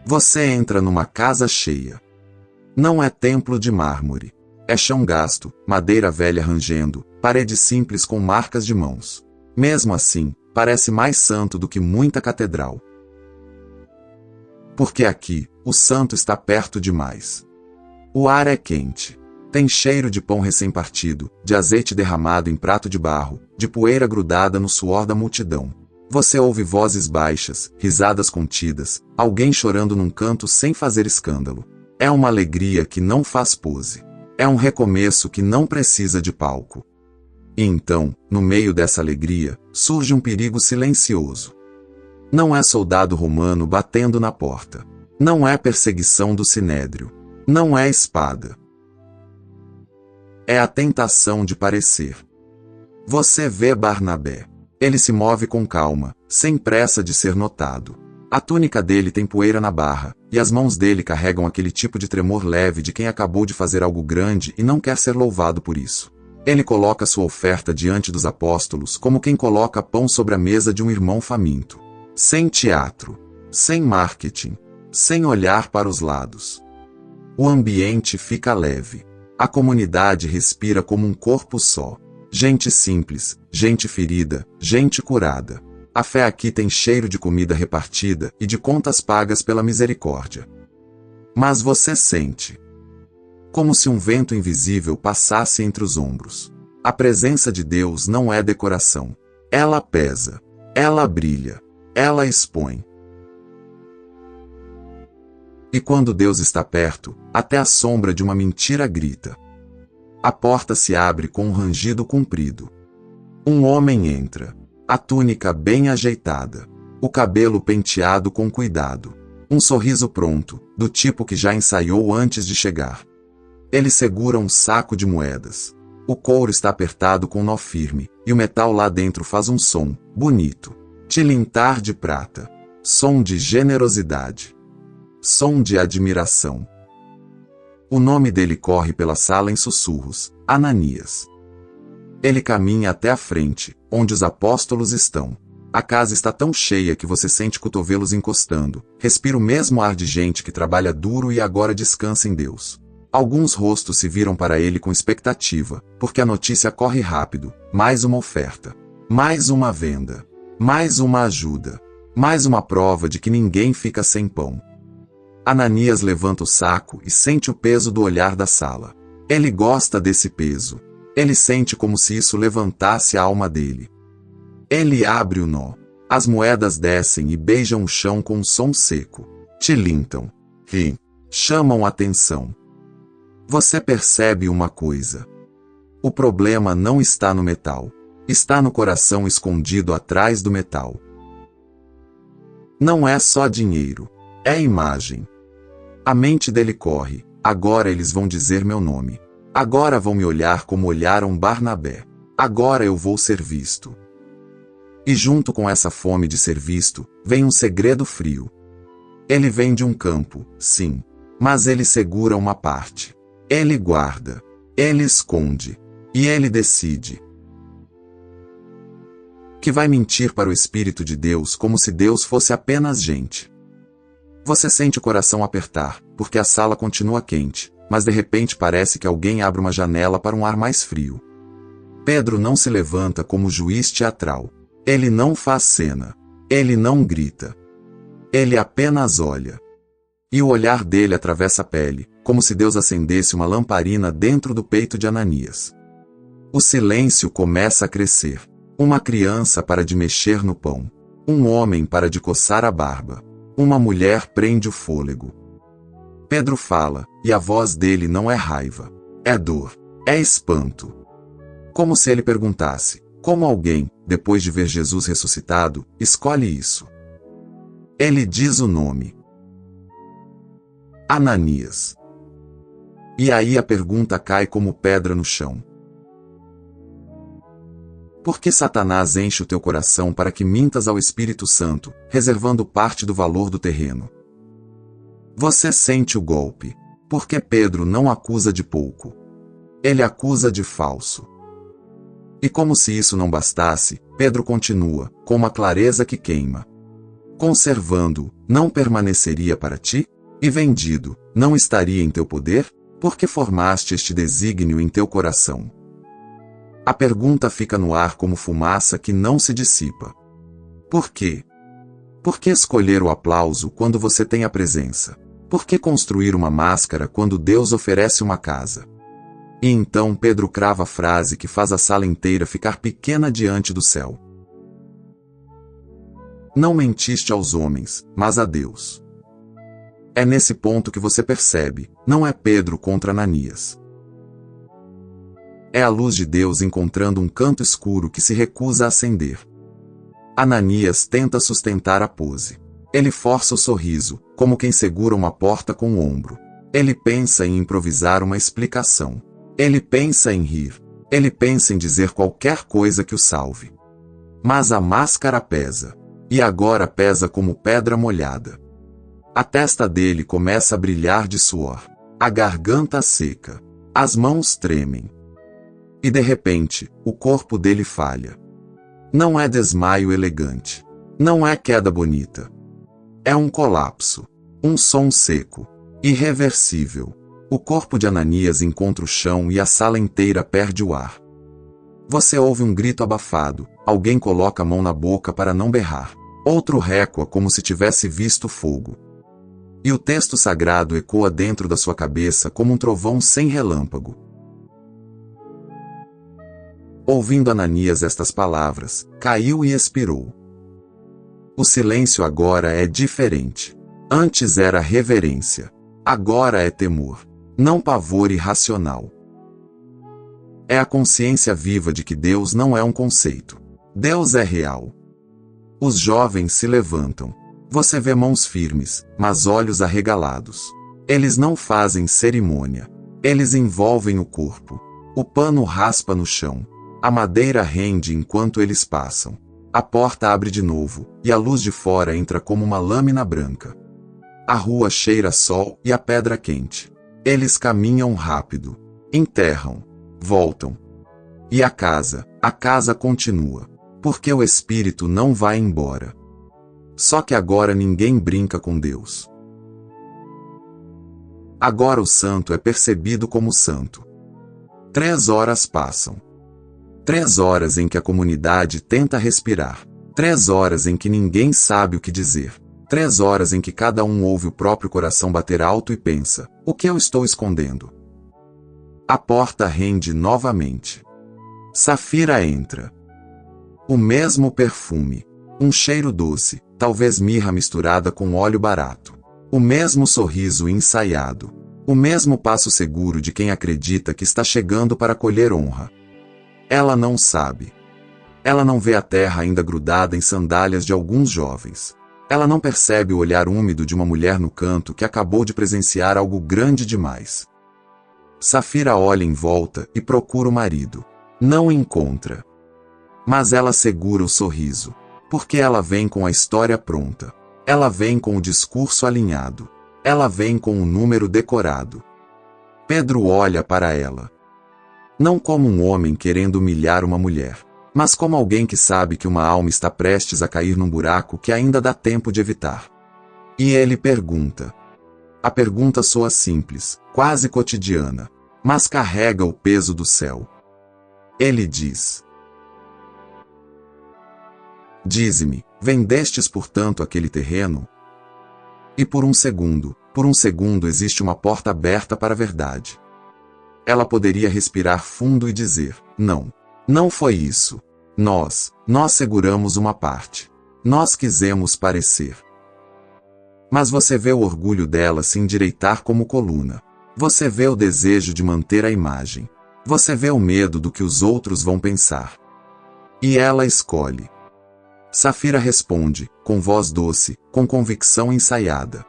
Você entra numa casa cheia. Não é templo de mármore. É chão gasto, madeira velha rangendo, parede simples com marcas de mãos. Mesmo assim, parece mais santo do que muita catedral. Porque aqui, o santo está perto demais. O ar é quente. Tem cheiro de pão recém-partido, de azeite derramado em prato de barro, de poeira grudada no suor da multidão. Você ouve vozes baixas, risadas contidas, alguém chorando num canto sem fazer escândalo. É uma alegria que não faz pose. É um recomeço que não precisa de palco. E então, no meio dessa alegria, surge um perigo silencioso. Não é soldado romano batendo na porta. Não é perseguição do sinédrio. Não é espada. É a tentação de parecer. Você vê Barnabé. Ele se move com calma, sem pressa de ser notado. A túnica dele tem poeira na barra, e as mãos dele carregam aquele tipo de tremor leve de quem acabou de fazer algo grande e não quer ser louvado por isso. Ele coloca sua oferta diante dos apóstolos como quem coloca pão sobre a mesa de um irmão faminto. Sem teatro, sem marketing, sem olhar para os lados. O ambiente fica leve. A comunidade respira como um corpo só. Gente simples, gente ferida, gente curada. A fé aqui tem cheiro de comida repartida e de contas pagas pela misericórdia. Mas você sente. Como se um vento invisível passasse entre os ombros. A presença de Deus não é decoração. Ela pesa. Ela brilha. Ela expõe. E quando Deus está perto, até a sombra de uma mentira grita. A porta se abre com um rangido comprido. Um homem entra. A túnica bem ajeitada. O cabelo penteado com cuidado. Um sorriso pronto, do tipo que já ensaiou antes de chegar. Ele segura um saco de moedas. O couro está apertado com nó firme, e o metal lá dentro faz um som, bonito. Tilintar de prata. Som de generosidade. Som de admiração. O nome dele corre pela sala em sussurros, Ananias. Ele caminha até a frente, onde os apóstolos estão. A casa está tão cheia que você sente cotovelos encostando, respira o mesmo ar de gente que trabalha duro e agora descansa em Deus. Alguns rostos se viram para ele com expectativa, porque a notícia corre rápido, mais uma oferta, mais uma venda, mais uma ajuda, mais uma prova de que ninguém fica sem pão. Ananias levanta o saco e sente o peso do olhar da sala. Ele gosta desse peso. Ele sente como se isso levantasse a alma dele. Ele abre o nó. As moedas descem e beijam o chão com um som seco. Tilintam. E chamam atenção. Você percebe uma coisa. O problema não está no metal. Está no coração escondido atrás do metal. Não é só dinheiro. É imagem. A mente dele corre. Agora eles vão dizer meu nome. Agora vão me olhar como olharam Barnabé. Agora eu vou ser visto. E junto com essa fome de ser visto, vem um segredo frio. Ele vem de um campo, sim. Mas ele segura uma parte. Ele guarda. Ele esconde. E ele decide. Que vai mentir para o Espírito de Deus como se Deus fosse apenas gente. Você sente o coração apertar, porque a sala continua quente, mas de repente parece que alguém abre uma janela para um ar mais frio. Pedro não se levanta como juiz teatral. Ele não faz cena. Ele não grita. Ele apenas olha. E o olhar dele atravessa a pele, como se Deus acendesse uma lamparina dentro do peito de Ananias. O silêncio começa a crescer. Uma criança para de mexer no pão. Um homem para de coçar a barba. Uma mulher prende o fôlego. Pedro fala, e a voz dele não é raiva. É dor. É espanto. Como se ele perguntasse, como alguém, depois de ver Jesus ressuscitado, escolhe isso? Ele diz o nome. Ananias. E aí a pergunta cai como pedra no chão. Por que Satanás enche o teu coração para que mintas ao Espírito Santo, reservando parte do valor do terreno? Você sente o golpe. Porque Pedro não acusa de pouco. Ele acusa de falso. E como se isso não bastasse, Pedro continua, com uma clareza que queima. Conservando-o, não permaneceria para ti? E vendido, não estaria em teu poder? Porque formaste este desígnio em teu coração. A pergunta fica no ar como fumaça que não se dissipa. Por quê? Por que escolher o aplauso quando você tem a presença? Por que construir uma máscara quando Deus oferece uma casa? E então Pedro crava a frase que faz a sala inteira ficar pequena diante do céu. Não mentiste aos homens, mas a Deus. É nesse ponto que você percebe, não é Pedro contra Ananias. É a luz de Deus encontrando um canto escuro que se recusa a acender. Ananias tenta sustentar a pose. Ele força o sorriso, como quem segura uma porta com o ombro. Ele pensa em improvisar uma explicação. Ele pensa em rir. Ele pensa em dizer qualquer coisa que o salve. Mas a máscara pesa. E agora pesa como pedra molhada. A testa dele começa a brilhar de suor. A garganta seca. As mãos tremem. E de repente, o corpo dele falha. Não é desmaio elegante. Não é queda bonita. É um colapso. Um som seco. Irreversível. O corpo de Ananias encontra o chão e a sala inteira perde o ar. Você ouve um grito abafado. Alguém coloca a mão na boca para não berrar. Outro recua como se tivesse visto fogo. E o texto sagrado ecoa dentro da sua cabeça como um trovão sem relâmpago. Ouvindo Ananias estas palavras, caiu e expirou. O silêncio agora é diferente. Antes era reverência. Agora é temor. Não pavor irracional. É a consciência viva de que Deus não é um conceito. Deus é real. Os jovens se levantam. Você vê mãos firmes, mas olhos arregalados. Eles não fazem cerimônia. Eles envolvem o corpo. O pano raspa no chão. A madeira rende enquanto eles passam. A porta abre de novo, e a luz de fora entra como uma lâmina branca. A rua cheira a sol e a pedra quente. Eles caminham rápido. Enterram. Voltam. E a casa continua. Porque o espírito não vai embora. Só que agora ninguém brinca com Deus. Agora o santo é percebido como santo. 3 horas passam. 3 horas em que a comunidade tenta respirar. 3 horas em que ninguém sabe o que dizer. 3 horas em que cada um ouve o próprio coração bater alto e pensa: o que eu estou escondendo? A porta rende novamente. Safira entra. O mesmo perfume. Um cheiro doce, talvez mirra misturada com óleo barato. O mesmo sorriso ensaiado. O mesmo passo seguro de quem acredita que está chegando para colher honra. Ela não sabe. Ela não vê a terra ainda grudada em sandálias de alguns jovens. Ela não percebe o olhar úmido de uma mulher no canto que acabou de presenciar algo grande demais. Safira olha em volta e procura o marido. Não o encontra. Mas ela segura o sorriso. Porque ela vem com a história pronta. Ela vem com o discurso alinhado. Ela vem com o número decorado. Pedro olha para ela. Não como um homem querendo humilhar uma mulher, mas como alguém que sabe que uma alma está prestes a cair num buraco que ainda dá tempo de evitar. E ele pergunta. A pergunta soa simples, quase cotidiana, mas carrega o peso do céu. Ele diz: Dize-me, vendestes portanto aquele terreno? E por um segundo existe uma porta aberta para a verdade. Ela poderia respirar fundo e dizer: não, não foi isso. Nós seguramos uma parte. Nós quisemos parecer. Mas você vê o orgulho dela se endireitar como coluna. Você vê o desejo de manter a imagem. Você vê o medo do que os outros vão pensar. E ela escolhe. Safira responde, com voz doce, com convicção ensaiada.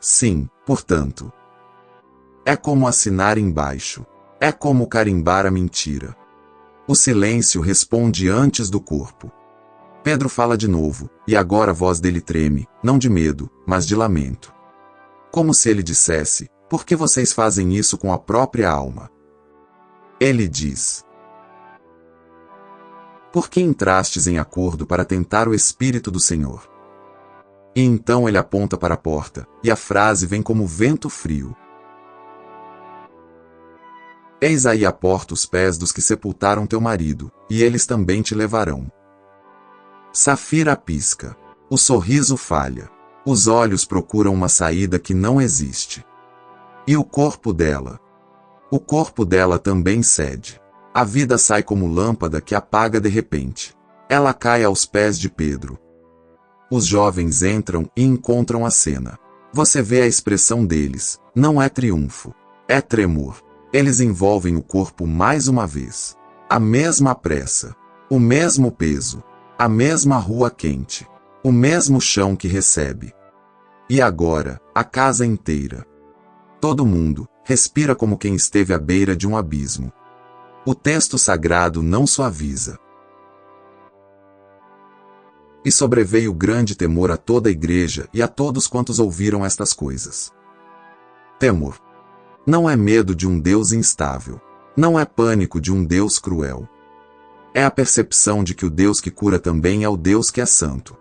Sim, portanto. É como assinar embaixo. É como carimbar a mentira. O silêncio responde antes do corpo. Pedro fala de novo, e agora a voz dele treme, não de medo, mas de lamento. Como se ele dissesse: por que vocês fazem isso com a própria alma? Ele diz: Por que entrastes em acordo para tentar o Espírito do Senhor? E então ele aponta para a porta, e a frase vem como vento frio. Eis aí à porta os pés dos que sepultaram teu marido, e eles também te levarão. Safira pisca. O sorriso falha. Os olhos procuram uma saída que não existe. E o corpo dela? O corpo dela também cede. A vida sai como lâmpada que apaga de repente. Ela cai aos pés de Pedro. Os jovens entram e encontram a cena. Você vê a expressão deles. Não é triunfo. É tremor. Eles envolvem o corpo mais uma vez. A mesma pressa. O mesmo peso. A mesma rua quente. O mesmo chão que recebe. E agora, a casa inteira. Todo mundo respira como quem esteve à beira de um abismo. O texto sagrado não suaviza. E sobreveio grande temor a toda a igreja e a todos quantos ouviram estas coisas. Temor. Não é medo de um Deus instável. Não é pânico de um Deus cruel. É a percepção de que o Deus que cura também é o Deus que é santo.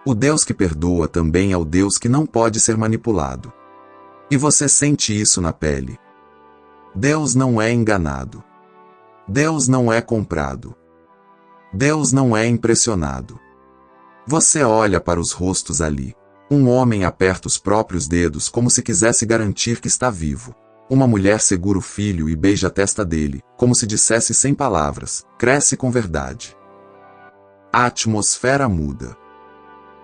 O Deus que perdoa também é o Deus que não pode ser manipulado. E você sente isso na pele. Deus não é enganado. Deus não é comprado. Deus não é impressionado. Você olha para os rostos ali. Um homem aperta os próprios dedos como se quisesse garantir que está vivo. Uma mulher segura o filho e beija a testa dele, como se dissesse sem palavras, cresce com verdade. A atmosfera muda.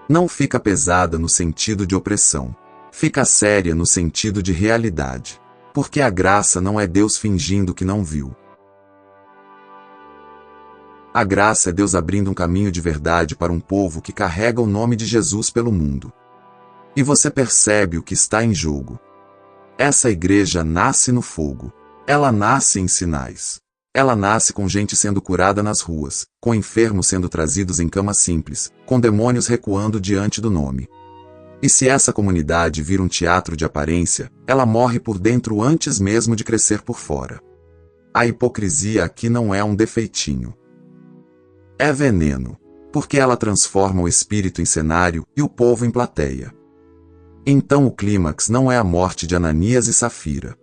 Não fica pesada no sentido de opressão. Fica séria no sentido de realidade. Porque a graça não é Deus fingindo que não viu. A graça é Deus abrindo um caminho de verdade para um povo que carrega o nome de Jesus pelo mundo. E você percebe o que está em jogo. Essa igreja nasce no fogo. Ela nasce em sinais. Ela nasce com gente sendo curada nas ruas, com enfermos sendo trazidos em camas simples, com demônios recuando diante do nome. E se essa comunidade vira um teatro de aparência, ela morre por dentro antes mesmo de crescer por fora. A hipocrisia aqui não é um defeitinho. É veneno, porque ela transforma o espírito em cenário e o povo em plateia. Então o clímax não é a morte de Ananias e Safira.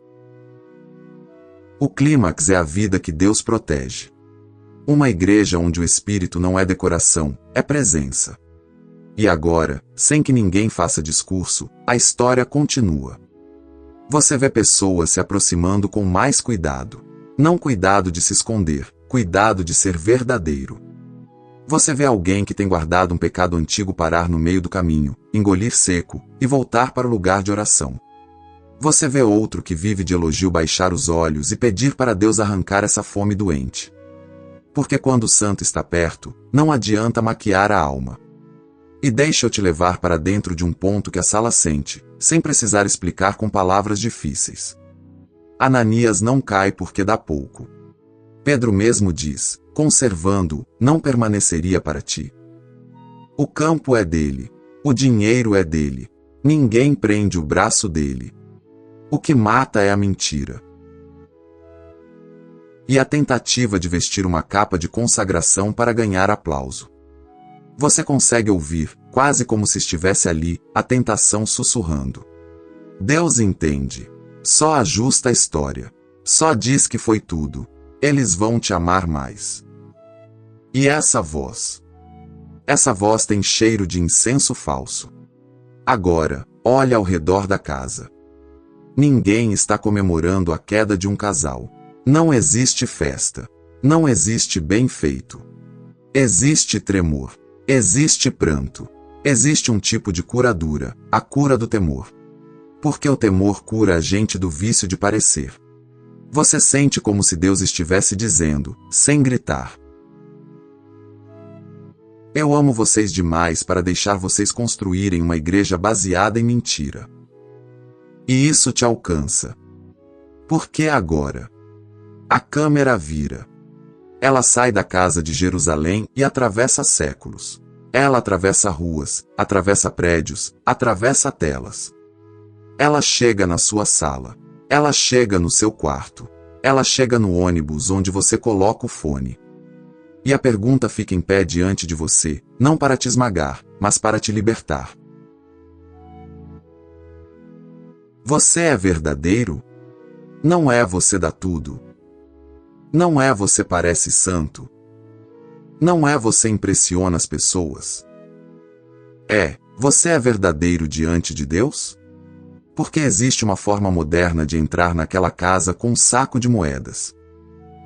O clímax é a vida que Deus protege. Uma igreja onde o espírito não é decoração, é presença. E agora, sem que ninguém faça discurso, a história continua. Você vê pessoas se aproximando com mais cuidado. Não cuidado de se esconder, cuidado de ser verdadeiro. Você vê alguém que tem guardado um pecado antigo parar no meio do caminho, engolir seco, e voltar para o lugar de oração. Você vê outro que vive de elogio baixar os olhos e pedir para Deus arrancar essa fome doente. Porque quando o santo está perto, não adianta maquiar a alma. E deixa eu te levar para dentro de um ponto que a sala sente, sem precisar explicar com palavras difíceis. Ananias não cai porque dá pouco. Pedro mesmo diz, conservando-o, não permaneceria para ti. O campo é dele. O dinheiro é dele. Ninguém prende o braço dele. O que mata é a mentira. E a tentativa de vestir uma capa de consagração para ganhar aplauso. Você consegue ouvir, quase como se estivesse ali, a tentação sussurrando. Deus entende. Só ajusta a história. Só diz que foi tudo. Eles vão te amar mais. E essa voz? Essa voz tem cheiro de incenso falso. Agora, olha ao redor da casa. Ninguém está comemorando a queda de um casal. Não existe festa. Não existe bem feito. Existe tremor. Existe pranto. Existe um tipo de curadura, a cura do temor. Porque o temor cura a gente do vício de parecer. Você sente como se Deus estivesse dizendo, sem gritar. Eu amo vocês demais para deixar vocês construírem uma igreja baseada em mentira. E isso te alcança. Por que agora? A câmera vira. Ela sai da casa de Jerusalém e atravessa séculos. Ela atravessa ruas, atravessa prédios, atravessa telas. Ela chega na sua sala. Ela chega no seu quarto. Ela chega no ônibus onde você coloca o fone. E a pergunta fica em pé diante de você, não para te esmagar, mas para te libertar. Você é verdadeiro? Não é você dá tudo? Não é você parece santo? Não é você impressiona as pessoas? Você é verdadeiro diante de Deus? Porque existe uma forma moderna de entrar naquela casa com um saco de moedas.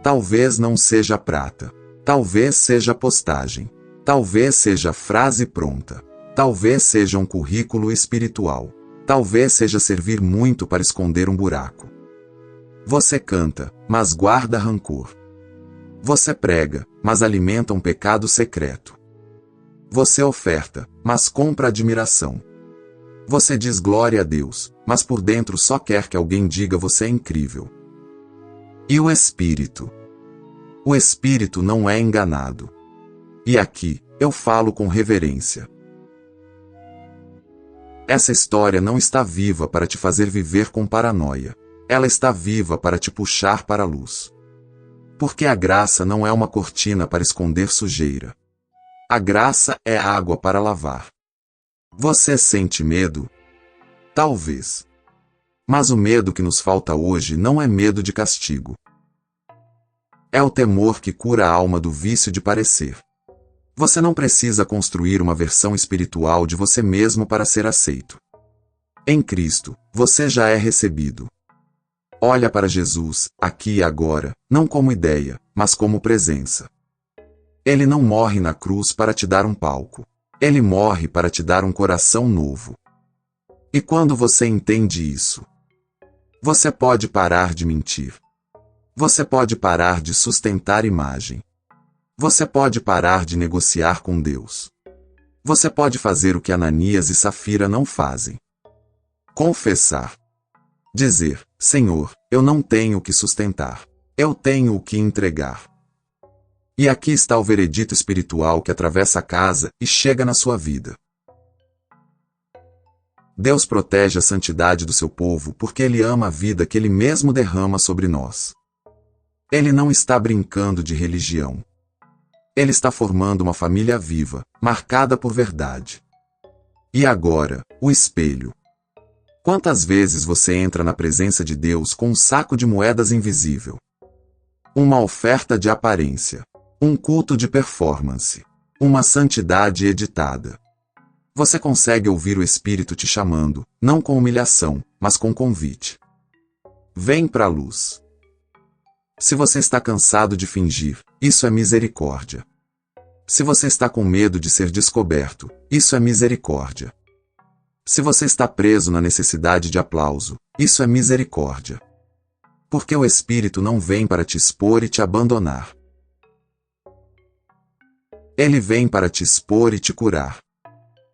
Talvez não seja prata. Talvez seja postagem. Talvez seja frase pronta. Talvez seja um currículo espiritual. Talvez seja servir muito para esconder um buraco. Você canta, mas guarda rancor. Você prega, mas alimenta um pecado secreto. Você oferta, mas compra admiração. Você diz glória a Deus, mas por dentro só quer que alguém diga você é incrível. E o Espírito? O Espírito não é enganado. E aqui, eu falo com reverência. Essa história não está viva para te fazer viver com paranoia. Ela está viva para te puxar para a luz. Porque a graça não é uma cortina para esconder sujeira. A graça é água para lavar. Você sente medo? Talvez. Mas o medo que nos falta hoje não é medo de castigo. É o temor que cura a alma do vício de parecer. Você não precisa construir uma versão espiritual de você mesmo para ser aceito. Em Cristo, você já é recebido. Olha para Jesus, aqui e agora, não como ideia, mas como presença. Ele não morre na cruz para te dar um palco. Ele morre para te dar um coração novo. E quando você entende isso, você pode parar de mentir. Você pode parar de sustentar imagem. Você pode parar de negociar com Deus. Você pode fazer o que Ananias e Safira não fazem. Confessar. Dizer, Senhor, eu não tenho o que sustentar. Eu tenho o que entregar. E aqui está o veredito espiritual que atravessa a casa e chega na sua vida. Deus protege a santidade do seu povo porque Ele ama a vida que Ele mesmo derrama sobre nós. Ele não está brincando de religião. Ele está formando uma família viva, marcada por verdade. E agora, o espelho. Quantas vezes você entra na presença de Deus com um saco de moedas invisível? Uma oferta de aparência. Um culto de performance. Uma santidade editada. Você consegue ouvir o Espírito te chamando, não com humilhação, mas com convite. Vem para a luz. Se você está cansado de fingir, isso é misericórdia. Se você está com medo de ser descoberto, isso é misericórdia. Se você está preso na necessidade de aplauso, isso é misericórdia. Porque o Espírito não vem para te expor e te abandonar. Ele vem para te expor e te curar.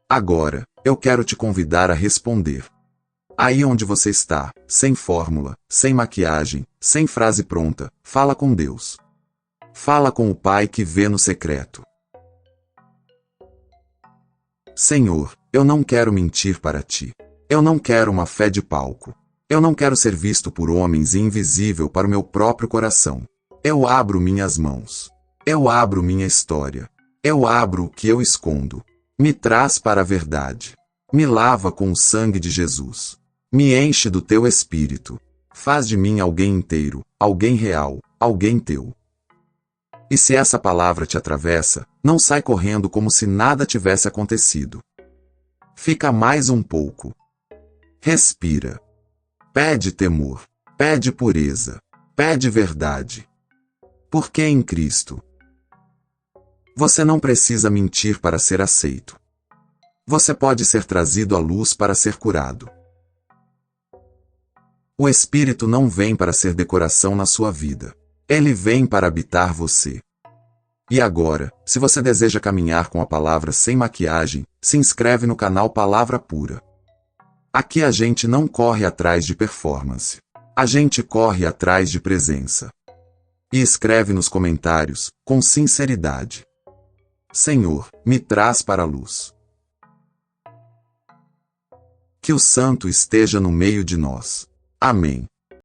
Agora, eu quero te convidar a responder. Aí onde você está, sem fórmula, sem maquiagem, sem frase pronta, fala com Deus. Fala com o Pai que vê no secreto. Senhor, eu não quero mentir para ti. Eu não quero uma fé de palco. Eu não quero ser visto por homens e invisível para o meu próprio coração. Eu abro minhas mãos. Eu abro minha história. Eu abro o que eu escondo. Me traz para a verdade. Me lava com o sangue de Jesus. Me enche do teu Espírito. Faz de mim alguém inteiro, alguém real, alguém teu. E se essa palavra te atravessa, não sai correndo como se nada tivesse acontecido. Fica mais um pouco. Respira. Pede temor. Pede pureza. Pede verdade. Porque em Cristo você não precisa mentir para ser aceito. Você pode ser trazido à luz para ser curado. O Espírito não vem para ser decoração na sua vida. Ele vem para habitar você. E agora, se você deseja caminhar com a palavra sem maquiagem, se inscreve no canal Palavra Pura. Aqui a gente não corre atrás de performance. A gente corre atrás de presença. E escreve nos comentários, com sinceridade. Senhor, me traz para a luz. Que o Santo esteja no meio de nós. Amém.